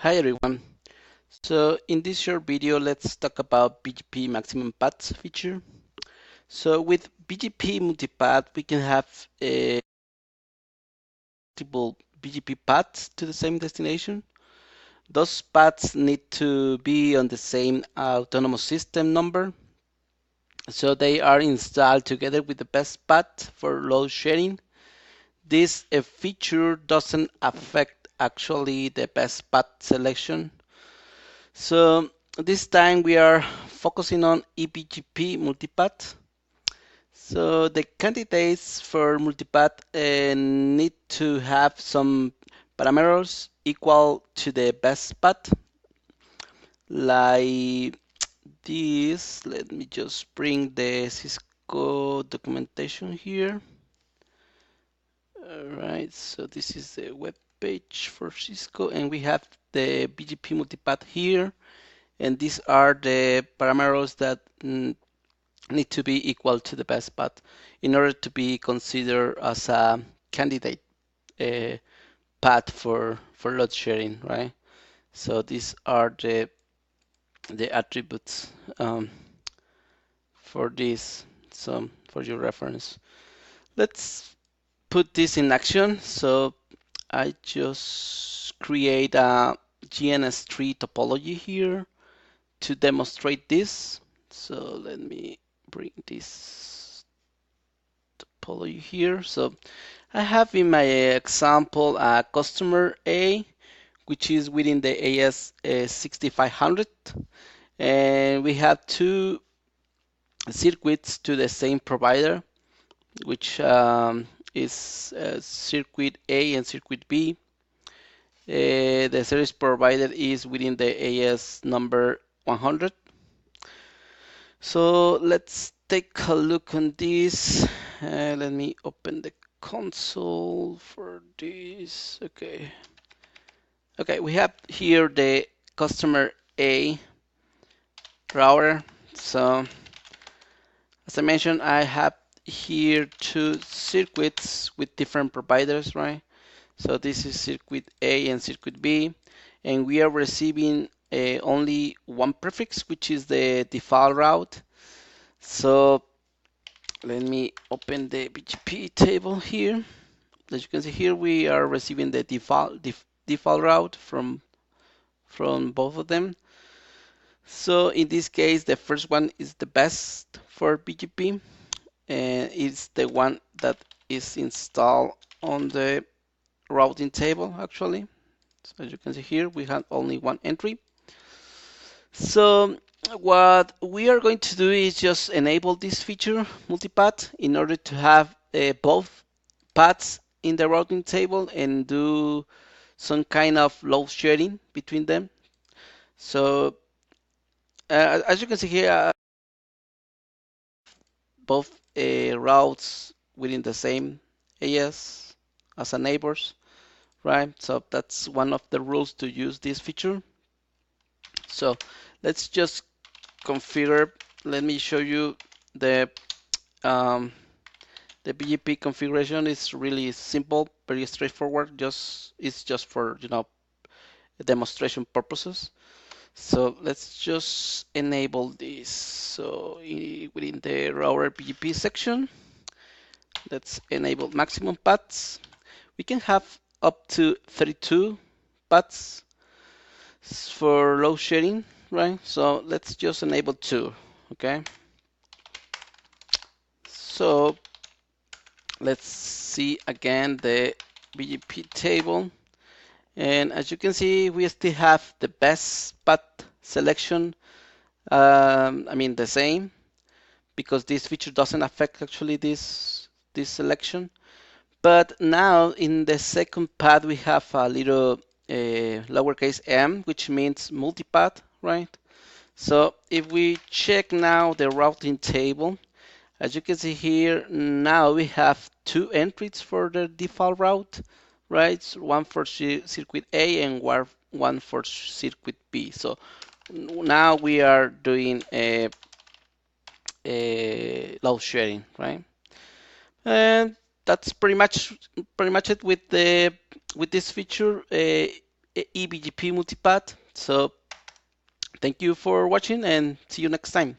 Hi everyone. So in this short video, let's talk about BGP maximum paths feature. So with BGP multipath, we can have multiple BGP paths to the same destination. Those paths need to be on the same autonomous system number. So they are installed together with the best path for load sharing. This feature doesn't affect actually the best path selection. So this time we are focusing on eBGP multipath. So the candidates for multipath need to have some parameters equal to the best path, like this. Let me just bring the Cisco documentation here. All right, so this is the web page for Cisco, and we have the BGP multipath here. And these are the parameters that need to be equal to the best path in order to be considered as a candidate uh, path for load sharing, right? So these are the attributes for this. So for your reference, let's put this in action. So I just create a GNS3 topology here to demonstrate this. So let me bring this topology here. So I have in my example a customer A, which is within the AS 6500, and we have two circuits to the same provider, which is circuit A and circuit B. The service provider is within the AS number 100. So let's take a look on this. Let me open the console for this. Okay. Okay, we have here the customer A router. So as I mentioned, I have here two circuits with different providers, right? So this is circuit A and circuit B, and we are receiving only one prefix, which is the default route. So let me open the BGP table here. As you can see here, we are receiving the default route from both of them. So in this case, the first one is the best for BGP, and it's the one that is installed on the routing table actually. So as you can see here, we have only one entry. So what we are going to do is just enable this feature, multipath, in order to have both paths in the routing table and do some kind of load sharing between them. So as you can see here, both routes within the same AS as a neighbors, right? So that's one of the rules to use this feature. So let's just configure. Let me show you the um, the BGP configuration is really simple, very straightforward. It's just for demonstration purposes. So let's just enable this. So within the router BGP section, let's enable maximum paths. We can have up to 32 paths for load sharing, right? So let's just enable 2, okay? So let's see again the BGP table. And as you can see, we still have the best path selection. I mean the same, because this feature doesn't affect actually this selection. But now in the second path we have a little lowercase m, which means multipath, right? So if we check now the routing table, as you can see here, now we have two entries for the default route, right? So one for circuit A and one for circuit B. So now we are doing a load sharing, right? And that's pretty much it with this feature. eBGP multipath. So thank you for watching and see you next time.